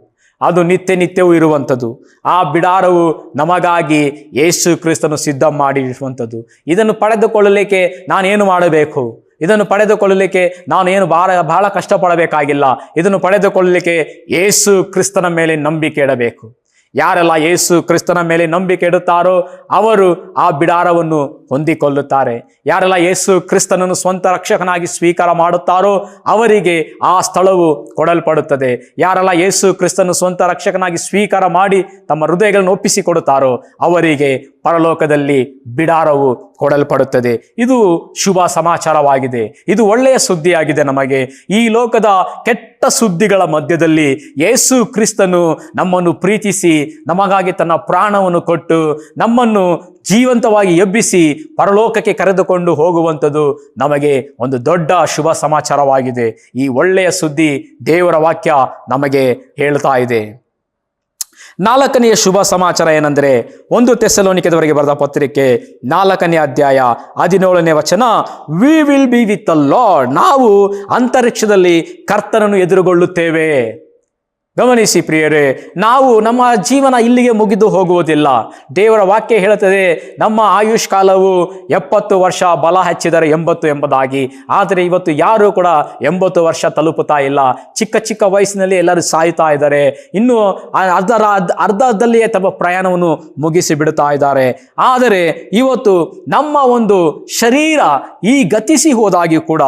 ಅದು ನಿತ್ಯವೂ ಇರುವಂಥದ್ದು. ಆ ಬಿಡಾರವು ನಮಗಾಗಿ ಯೇಸು ಕ್ರಿಸ್ತನು ಸಿದ್ಧ ಮಾಡಿರುವಂಥದ್ದು. ಇದನ್ನು ಪಡೆದುಕೊಳ್ಳಲಿಕ್ಕೆ ನಾನೇನು ಮಾಡಬೇಕು? ಇದನ್ನು ಪಡೆದುಕೊಳ್ಳಲಿಕ್ಕೆ ನಾನೇನು ಬಹಳ ಕಷ್ಟಪಡಬೇಕಾಗಿಲ್ಲ. ಇದನ್ನು ಪಡೆದುಕೊಳ್ಳಲಿಕ್ಕೆ ಯೇಸು ಕ್ರಿಸ್ತನ ಮೇಲೆ ನಂಬಿಕೆ ಇಡಬೇಕು. ಯಾರೆಲ್ಲ ಯೇಸು ಕ್ರಿಸ್ತನ ಮೇಲೆ ನಂಬಿಕೆ ಇಡುತ್ತಾರೋ ಅವರು ಆ ಬಿಡಾರವನ್ನು ಹೊಂದಿಕೊಳ್ಳುತ್ತಾರೆ. ಯಾರೆಲ್ಲ ಯೇಸು ಕ್ರಿಸ್ತನನ್ನು ಸ್ವಂತ ರಕ್ಷಕನಾಗಿ ಸ್ವೀಕಾರ ಮಾಡುತ್ತಾರೋ ಅವರಿಗೆ ಆ ಸ್ಥಳವು ಕೊಡಲ್ಪಡುತ್ತದೆ. ಯಾರೆಲ್ಲ ಯೇಸು ಕ್ರಿಸ್ತನು ಸ್ವಂತ ರಕ್ಷಕನಾಗಿ ಸ್ವೀಕಾರ ಮಾಡಿ ತಮ್ಮ ಹೃದಯಗಳನ್ನು ಒಪ್ಪಿಸಿಕೊಡುತ್ತಾರೋ ಅವರಿಗೆ ಪರಲೋಕದಲ್ಲಿ ಬಿಡಾರವು ಕೊಡಲ್ಪಡುತ್ತದೆ. ಇದು ಶುಭ ಸಮಾಚಾರವಾಗಿದೆ. ಇದು ಒಳ್ಳೆಯ ಸುದ್ದಿಯಾಗಿದೆ. ನಮಗೆ ಈ ಲೋಕದ ಕೆಟ್ಟ ಸುದ್ದಿಗಳ ಮಧ್ಯದಲ್ಲಿ ಯೇಸು ಕ್ರಿಸ್ತನು ನಮ್ಮನ್ನು ಪ್ರೀತಿಸಿ ನಮಗಾಗಿ ತನ್ನ ಪ್ರಾಣವನ್ನು ಕೊಟ್ಟು ನಮ್ಮನ್ನು ಜೀವಂತವಾಗಿ ಎಬ್ಬಿಸಿ ಪರಲೋಕಕ್ಕೆ ಕರೆದುಕೊಂಡು ಹೋಗುವಂಥದ್ದು ನಮಗೆ ಒಂದು ದೊಡ್ಡ ಶುಭ ಸಮಾಚಾರವಾಗಿದೆ. ಈ ಒಳ್ಳೆಯ ಸುದ್ದಿ ದೇವರ ವಾಕ್ಯ ನಮಗೆ ಹೇಳ್ತಾ ಇದೆ. ನಾಲ್ಕನೆಯ ಶುಭ ಸಮಾಚಾರ ಏನೆಂದರೆ 1 ಥೆಸಲೋನಿಕದವರಿಗೆ ಬರೆದ ಪತ್ರಿಕೆ 4ನೇ ಅಧ್ಯಾಯ 17ನೇ ವಚನ, we will be with the lord. ನಾವು ಅಂತರಿಕ್ಷದಲ್ಲಿ ಕರ್ತನನ್ನು ಎದುರುಗೊಳ್ಳುತ್ತೇವೆ. ಗಮನಿಸಿ ಪ್ರಿಯರೇ, ನಾವು ನಮ್ಮ ಜೀವನ ಇಲ್ಲಿಗೆ ಮುಗಿದು ಹೋಗುವುದಿಲ್ಲ. ದೇವರ ವಾಕ್ಯ ಹೇಳುತ್ತದೆ ನಮ್ಮ ಆಯುಷ್ ಕಾಲವು 70 ವರ್ಷ, ಬಲ ಹೆಚ್ಚಿದರೆ 80 ಎಂಬುದಾಗಿ. ಆದರೆ ಇವತ್ತು ಯಾರು ಕೂಡ 80 ವರ್ಷ ತಲುಪುತ್ತಾ ಇಲ್ಲ. ಚಿಕ್ಕ ಚಿಕ್ಕ ವಯಸ್ಸಿನಲ್ಲಿ ಎಲ್ಲರೂ ಸಾಯ್ತಾ ಇದ್ದಾರೆ. ಇನ್ನು ಅರ್ಧದಲ್ಲಿಯೇ ತಮ್ಮ ಪ್ರಯಾಣವನ್ನು ಮುಗಿಸಿ ಬಿಡುತ್ತಾ ಇದ್ದಾರೆ. ಆದರೆ ಇವತ್ತು ನಮ್ಮ ಒಂದು ಶರೀರ ಈ ಗತಿಸಿ ಹೋದಾಗಿ ಕೂಡ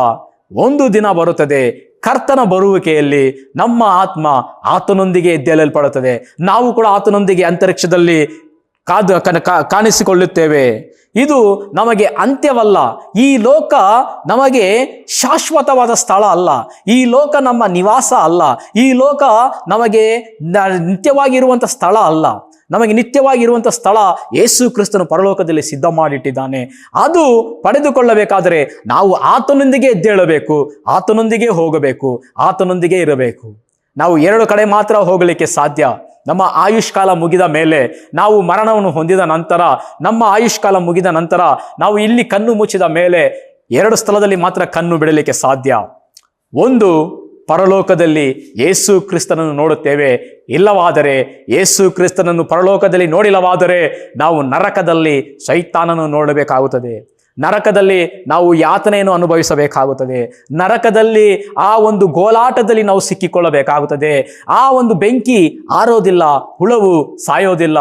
ಒಂದು ದಿನ ಬರುತ್ತದೆ, ಕರ್ತನ ಬರುವಿಕೆಯಲ್ಲಿ ನಮ್ಮ ಆತ್ಮ ಆತನೊಂದಿಗೆ ಎದ್ದೇಳಲ್ಪಡುತ್ತದೆ. ನಾವು ಕೂಡ ಆತನೊಂದಿಗೆ ಅಂತರಿಕ್ಷದಲ್ಲಿ ಕಾಣಿಸಿಕೊಳ್ಳುತ್ತೇವೆ. ಇದು ನಮಗೆ ಅಂತ್ಯವಲ್ಲ. ಈ ಲೋಕ ನಮಗೆ ಶಾಶ್ವತವಾದ ಸ್ಥಳ ಅಲ್ಲ. ಈ ಲೋಕ ನಮ್ಮ ನಿವಾಸ ಅಲ್ಲ. ಈ ಲೋಕ ನಮಗೆ ನಿತ್ಯವಾಗಿರುವಂಥ ಸ್ಥಳ ಅಲ್ಲ. ನಮಗೆ ನಿತ್ಯವಾಗಿರುವಂಥ ಸ್ಥಳ ಯೇಸು ಕ್ರಿಸ್ತನು ಪರಲೋಕದಲ್ಲಿ ಸಿದ್ಧ ಮಾಡಿಟ್ಟಿದ್ದಾನೆ. ಅದು ಪಡೆದುಕೊಳ್ಳಬೇಕಾದರೆ ನಾವು ಆತನೊಂದಿಗೆ ಎದ್ದೇಳಬೇಕು, ಆತನೊಂದಿಗೆ ಹೋಗಬೇಕು, ಆತನೊಂದಿಗೆ ಇರಬೇಕು. ನಾವು 2 ಕಡೆ ಮಾತ್ರ ಹೋಗಲಿಕ್ಕೆ ಸಾಧ್ಯ. ನಮ್ಮ ಆಯುಷ್ಕಾಲ ಮುಗಿದ ಮೇಲೆ, ನಾವು ಮರಣವನ್ನು ಹೊಂದಿದ ನಂತರ, ನಮ್ಮ ಆಯುಷ್ಕಾಲ ಮುಗಿದ ನಂತರ ನಾವು ಇಲ್ಲಿ ಕಣ್ಣು ಮುಚ್ಚಿದ ಮೇಲೆ 2 ಸ್ಥಳದಲ್ಲಿ ಮಾತ್ರ ಕಣ್ಣು ಬಿಡಲಿಕ್ಕೆ ಸಾಧ್ಯ. ಒಂದು, ಪರಲೋಕದಲ್ಲಿ ಯೇಸು ಕ್ರಿಸ್ತನನ್ನು ನೋಡುತ್ತೇವೆ. ಇಲ್ಲವಾದರೆ ಯೇಸು ಕ್ರಿಸ್ತನನ್ನು ಪರಲೋಕದಲ್ಲಿ ನೋಡಿಲ್ಲವಾದರೆ ನಾವು ನರಕದಲ್ಲಿ ಸೈತಾನನ್ನು ನೋಡಬೇಕಾಗುತ್ತದೆ. ನರಕದಲ್ಲಿ ನಾವು ಯಾತನೆಯನ್ನು ಅನುಭವಿಸಬೇಕಾಗುತ್ತದೆ. ನರಕದಲ್ಲಿ ಆ ಒಂದು ಗೋಲಾಟದಲ್ಲಿ ನಾವು ಸಿಕ್ಕಿಕೊಳ್ಳಬೇಕಾಗುತ್ತದೆ. ಆ ಒಂದು ಬೆಂಕಿ ಆರೋದಿಲ್ಲ, ಹುಳವು ಸಾಯೋದಿಲ್ಲ.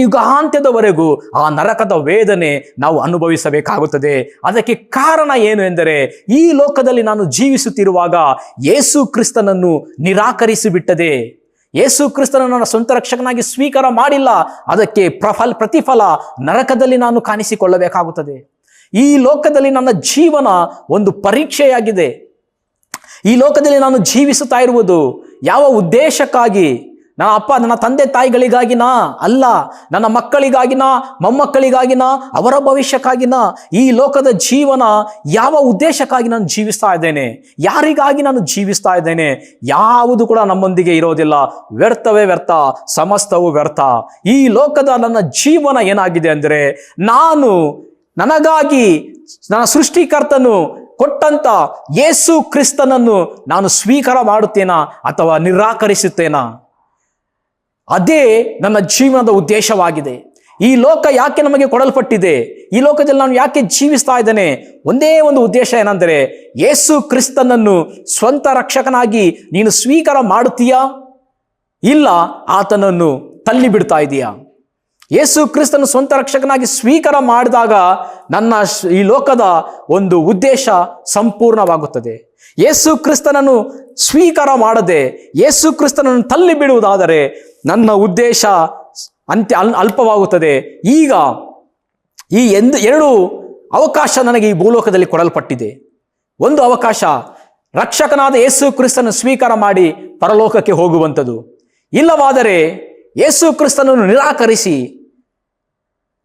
ಯುಗಾಂತ್ಯದವರೆಗೂ ಆ ನರಕದ ವೇದನೆ ನಾವು ಅನುಭವಿಸಬೇಕಾಗುತ್ತದೆ. ಅದಕ್ಕೆ ಕಾರಣ ಏನು ಎಂದರೆ, ಈ ಲೋಕದಲ್ಲಿ ನಾನು ಜೀವಿಸುತ್ತಿರುವಾಗ ಯೇಸು ಕ್ರಿಸ್ತನನ್ನು ನಿರಾಕರಿಸಿಬಿಟ್ಟದೆ. ಯೇಸು ಕ್ರಿಸ್ತನನ್ನು ನನ್ನ ಸ್ವಂತ ರಕ್ಷಕನಾಗಿ ಸ್ವೀಕಾರ ಮಾಡಿಲ್ಲ. ಅದಕ್ಕೆ ಪ್ರತಿಫಲ ನರಕದಲ್ಲಿ ನಾನು ಕಾಣಿಸಿಕೊಳ್ಳಬೇಕಾಗುತ್ತದೆ. ಈ ಲೋಕದಲ್ಲಿ ನನ್ನ ಜೀವನ ಒಂದು ಪರೀಕ್ಷೆಯಾಗಿದೆ. ಈ ಲೋಕದಲ್ಲಿ ನಾನು ಜೀವಿಸುತ್ತಾ ಇರುವುದು ಯಾವ ಉದ್ದೇಶಕ್ಕಾಗಿ? ನನ್ನ ತಂದೆ ತಾಯಿಗಳಿಗಾಗಿನಾ? ಅಲ್ಲ. ನನ್ನ ಮಕ್ಕಳಿಗಾಗಿನಾ, ಮೊಮ್ಮಕ್ಕಳಿಗಾಗಿನಾ, ಅವರ ಭವಿಷ್ಯಕ್ಕಾಗಿನಾ? ಈ ಲೋಕದ ಜೀವನ ಯಾವ ಉದ್ದೇಶಕ್ಕಾಗಿ ನಾನು ಜೀವಿಸ್ತಾ ಇದ್ದೇನೆ? ಯಾರಿಗಾಗಿ ನಾನು ಜೀವಿಸ್ತಾ ಇದ್ದೇನೆ? ಯಾವುದು ಕೂಡ ನಮ್ಮೊಂದಿಗೆ ಇರೋದಿಲ್ಲ. ವ್ಯರ್ಥವೇ ವ್ಯರ್ಥ, ಸಮಸ್ತವೂ ವ್ಯರ್ಥ. ಈ ಲೋಕದ ನನ್ನ ಜೀವನ ಏನಾಗಿದೆ ಅಂದರೆ, ನನಗಾಗಿ ನನ್ನ ಸೃಷ್ಟಿಕರ್ತನು ಕೊಟ್ಟಂತ ಯೇಸು ಕ್ರಿಸ್ತನನ್ನು ನಾನು ಸ್ವೀಕಾರ ಮಾಡುತ್ತೇನಾ ಅಥವಾ ನಿರಾಕರಿಸುತ್ತೇನಾ? ಅದೇ ನನ್ನ ಜೀವನದ ಉದ್ದೇಶವಾಗಿದೆ. ಈ ಲೋಕ ಯಾಕೆ ನಮಗೆ ಕೊಡಲ್ಪಟ್ಟಿದೆ? ಈ ಲೋಕದಲ್ಲಿ ನಾನು ಯಾಕೆ ಜೀವಿಸ್ತಾ ಇದ್ದೇನೆ? ಒಂದೇ ಒಂದು ಉದ್ದೇಶ ಏನೆಂದರೆ, ಯೇಸು ಕ್ರಿಸ್ತನನ್ನು ಸ್ವಂತ ರಕ್ಷಕನಾಗಿ ನೀನು ಸ್ವೀಕಾರ ಮಾಡುತ್ತೀಯಾ, ಇಲ್ಲ ಆತನನ್ನು ತಳ್ಳಿ ಬಿಡ್ತಾ ಇದೀಯಾ? ಯೇಸು ಕ್ರಿಸ್ತನು ಸ್ವಂತ ರಕ್ಷಕನಾಗಿ ಸ್ವೀಕಾರ ಮಾಡಿದಾಗ ನನ್ನ ಈ ಲೋಕದ ಒಂದು ಉದ್ದೇಶ ಸಂಪೂರ್ಣವಾಗುತ್ತದೆ. ಯೇಸು ಕ್ರಿಸ್ತನನ್ನು ಸ್ವೀಕಾರ ಮಾಡದೆ ಯೇಸು ಕ್ರಿಸ್ತನನ್ನು ತಳ್ಳಿ ಬಿಡುವುದಾದರೆ ನನ್ನ ಉದ್ದೇಶ ಅಲ್ಪವಾಗುತ್ತದೆ. ಈಗ ಈ 2 ಅವಕಾಶ ನನಗೆ ಈ ಭೂಲೋಕದಲ್ಲಿ ಕೊಡಲ್ಪಟ್ಟಿದೆ. ಒಂದು ಅವಕಾಶ ರಕ್ಷಕನಾದ ಯೇಸು ಕ್ರಿಸ್ತನನ್ನು ಸ್ವೀಕಾರ ಮಾಡಿ ಪರಲೋಕಕ್ಕೆ ಹೋಗುವಂಥದ್ದು. ಇಲ್ಲವಾದರೆ ಯೇಸು ಕ್ರಿಸ್ತನನ್ನು ನಿರಾಕರಿಸಿ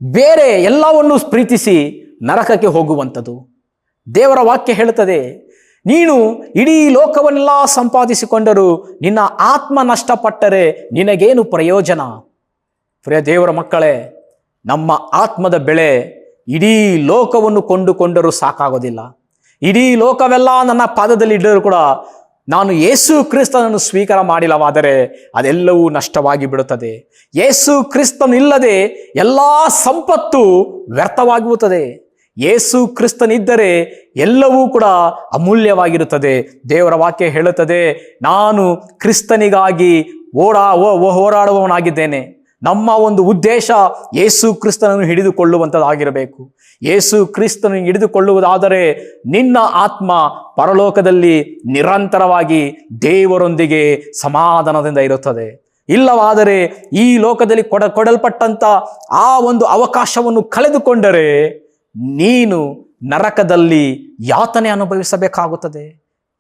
ಬೇರೆ ಎಲ್ಲವನ್ನೂ ಪ್ರೀತಿಸಿ ನರಕಕ್ಕೆ ಹೋಗುವಂಥದ್ದು. ದೇವರ ವಾಕ್ಯ ಹೇಳುತ್ತದೆ, ನೀನು ಇಡೀ ಲೋಕವನ್ನೆಲ್ಲ ಸಂಪಾದಿಸಿಕೊಂಡರೂ ನಿನ್ನ ಆತ್ಮ ನಷ್ಟಪಟ್ಟರೆ ನಿನಗೇನು ಪ್ರಯೋಜನ? ಪ್ರಿಯ ದೇವರ ಮಕ್ಕಳೇ, ನಮ್ಮ ಆತ್ಮದ ಬೆಲೆ ಇಡೀ ಲೋಕವನ್ನು ಕೊಂಡುಕೊಂಡರೂ ಸಾಕಾಗೋದಿಲ್ಲ. ಇಡೀ ಲೋಕವೆಲ್ಲ ನನ್ನ ಪಾದದಲ್ಲಿ ಇದ್ದರೂ ಕೂಡ ನಾನು ಯೇಸು ಕ್ರಿಸ್ತನನ್ನು ಸ್ವೀಕಾರ ಮಾಡಿಲ್ಲವಾದರೆ ಅದೆಲ್ಲವೂ ನಷ್ಟವಾಗಿ ಬಿಡುತ್ತದೆ. ಯೇಸು ಕ್ರಿಸ್ತನಿಲ್ಲದೆ ಎಲ್ಲ ಸಂಪತ್ತು ವ್ಯರ್ಥವಾಗುತ್ತದೆ. ಯೇಸು ಕ್ರಿಸ್ತನಿದ್ದರೆ ಎಲ್ಲವೂ ಕೂಡ ಅಮೂಲ್ಯವಾಗಿರುತ್ತದೆ. ದೇವರ ವಾಕ್ಯ ಹೇಳುತ್ತದೆ, ನಾನು ಕ್ರಿಸ್ತನಿಗಾಗಿ ಹೋರಾಡುವವನಾಗಿದ್ದೇನೆ. ನಮ್ಮ ಒಂದು ಉದ್ದೇಶ ಯೇಸು ಕ್ರಿಸ್ತನನ್ನು ಹಿಡಿದುಕೊಳ್ಳುವಂಥದ್ದಾಗಿರಬೇಕು. ಯೇಸು ಕ್ರಿಸ್ತನನ್ನು ಹಿಡಿದುಕೊಳ್ಳುವುದಾದರೆ ನಿನ್ನ ಆತ್ಮ ಪರಲೋಕದಲ್ಲಿ ನಿರಂತರವಾಗಿ ದೇವರೊಂದಿಗೆ ಸಮಾಧಾನದಿಂದ ಇರುತ್ತದೆ. ಇಲ್ಲವಾದರೆ ಈ ಲೋಕದಲ್ಲಿ ಕೊಡಲ್ಪಟ್ಟಂಥ ಆ ಒಂದು ಅವಕಾಶವನ್ನು ಕಳೆದುಕೊಂಡರೆ ನೀನು ನರಕದಲ್ಲಿ ಯಾತನೆ ಅನುಭವಿಸಬೇಕಾಗುತ್ತದೆ.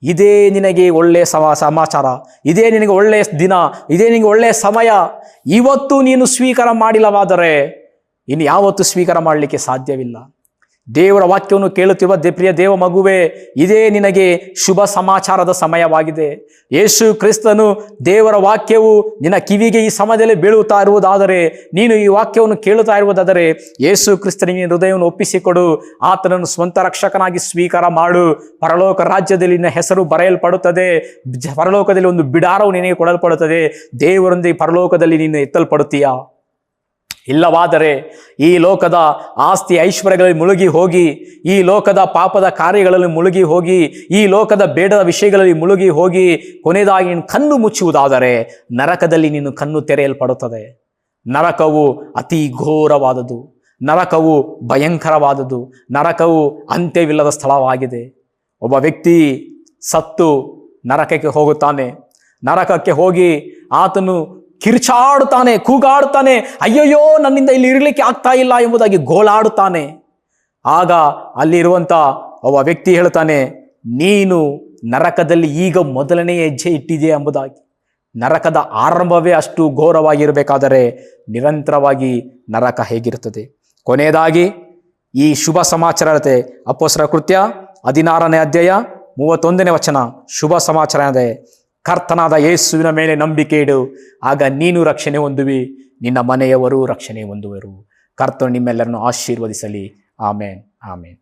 ಇದೇ ನಿನಗೆ ಒಳ್ಳೆಯ ಸಮಾಚಾರ, ಇದೇ ನಿನಗೆ ಒಳ್ಳೆಯ ದಿನ, ಇದೇ ನಿನಗೆ ಒಳ್ಳೆಯ ಸಮಯ. ಇವತ್ತು ನೀನು ಸ್ವೀಕಾರ ಮಾಡಿಲ್ಲವಾದರೆ ಇನ್ನು ಯಾವತ್ತೂ ಸ್ವೀಕಾರ ಮಾಡಲಿಕ್ಕೆ ಸಾಧ್ಯವಿಲ್ಲ. ದೇವರ ವಾಕ್ಯವನ್ನು ಕೇಳುತ್ತಿರುವ ಪ್ರಿಯ ದೇವ ಮಗುವೆ, ಇದೇ ನಿನಗೆ ಶುಭ ಸಮಾಚಾರದ ಸಮಯವಾಗಿದೆ. ಯೇಸು ಕ್ರಿಸ್ತನು ದೇವರ ವಾಕ್ಯವು ನಿನ್ನ ಕಿವಿಗೆ ಈ ಸಮಯದಲ್ಲಿ ಬೀಳುತ್ತಾ ಇರುವುದಾದರೆ, ನೀನು ಈ ವಾಕ್ಯವನ್ನು ಕೇಳುತ್ತಾ ಇರುವುದಾದರೆ ಯೇಸು ಕ್ರಿಸ್ತನಿಗೆ ಹೃದಯವನ್ನು ಒಪ್ಪಿಸಿಕೊಡು. ಆತನನ್ನು ಸ್ವಂತ ರಕ್ಷಕನಾಗಿ ಸ್ವೀಕಾರ ಮಾಡು. ಪರಲೋಕ ರಾಜ್ಯದಲ್ಲಿ ನಿನ್ನ ಹೆಸರು ಬರೆಯಲ್ಪಡುತ್ತದೆ. ಪರಲೋಕದಲ್ಲಿ ಒಂದು ಬಿಡಾರವು ನಿನಗೆ ಕೊಡಲ್ಪಡುತ್ತದೆ. ದೇವರೊಂದಿಗೆ ಪರಲೋಕದಲ್ಲಿ ನೀನು ಎತ್ತಲ್ಪಡುತ್ತೀಯಾ? ಇಲ್ಲವಾದರೆ ಈ ಲೋಕದ ಆಸ್ತಿ ಐಶ್ವರ್ಯಗಳಲ್ಲಿ ಮುಳುಗಿ ಹೋಗಿ, ಈ ಲೋಕದ ಪಾಪದ ಕಾರ್ಯಗಳಲ್ಲಿ ಮುಳುಗಿ ಹೋಗಿ, ಈ ಲೋಕದ ಬೇಡದ ವಿಷಯಗಳಲ್ಲಿ ಮುಳುಗಿ ಹೋಗಿ ಕೊನೆಯದಾಗಿ ನೀನು ಕಣ್ಣು ಮುಚ್ಚುವುದಾದರೆ ನರಕದಲ್ಲಿ ನೀನು ಕಣ್ಣು ತೆರೆಯಲ್ಪಡುತ್ತದೆ. ನರಕವು ಅತಿ ಘೋರವಾದದ್ದು, ನರಕವು ಭಯಂಕರವಾದದ್ದು, ನರಕವು ಅಂತ್ಯವಿಲ್ಲದ ಸ್ಥಳವಾಗಿದೆ. ಒಬ್ಬ ವ್ಯಕ್ತಿ ಸತ್ತು ನರಕಕ್ಕೆ ಹೋಗುತ್ತಾನೆ. ನರಕಕ್ಕೆ ಹೋಗಿ ಆತನು ಕಿರ್ಚಾಡುತ್ತಾನೆ, ಕೂಗಾಡುತ್ತಾನೆ, ಅಯ್ಯಯ್ಯೋ ನನ್ನಿಂದ ಇಲ್ಲಿ ಇರಲಿಕ್ಕೆ ಆಗ್ತಾ ಇಲ್ಲ ಎಂಬುದಾಗಿ ಗೋಳಾಡುತ್ತಾನೆ. ಆಗ ಅಲ್ಲಿರುವಂಥ ಒಬ್ಬ ವ್ಯಕ್ತಿ ಹೇಳ್ತಾನೆ, ನೀನು ನರಕದಲ್ಲಿ ಈಗ ಮೊದಲನೇ ಹೆಜ್ಜೆ ಇಟ್ಟಿದೆಯಾ ಎಂಬುದಾಗಿ. ನರಕದ ಆರಂಭವೇ ಅಷ್ಟು ಘೋರವಾಗಿರಬೇಕಾದರೆ ನಿರಂತರವಾಗಿ ನರಕ ಹೇಗಿರುತ್ತದೆ? ಕೊನೆಯದಾಗಿ ಈ ಶುಭ ಸಮಾಚಾರತೆ ಅಪೊಸ್ತಲರ ಕೃತ್ಯ 16ನೇ ಅಧ್ಯಾಯ 31ನೇ ವಚನ ಶುಭ ಸಮಾಚಾರ ಇದೆ. ಕರ್ತನಾದ ಯೇಸುವಿನ ಮೇಲೆ ನಂಬಿಕೆ ಇಡು, ಆಗ ನೀನು ರಕ್ಷಣೆ ಹೊಂದುವಿ, ನಿನ್ನ ಮನೆಯವರು ರಕ್ಷಣೆ ಹೊಂದುವರು. ಕರ್ತನು ನಿಮ್ಮೆಲ್ಲರನ್ನು ಆಶೀರ್ವದಿಸಲಿ. ಆಮೇನ್, ಆಮೇನ್.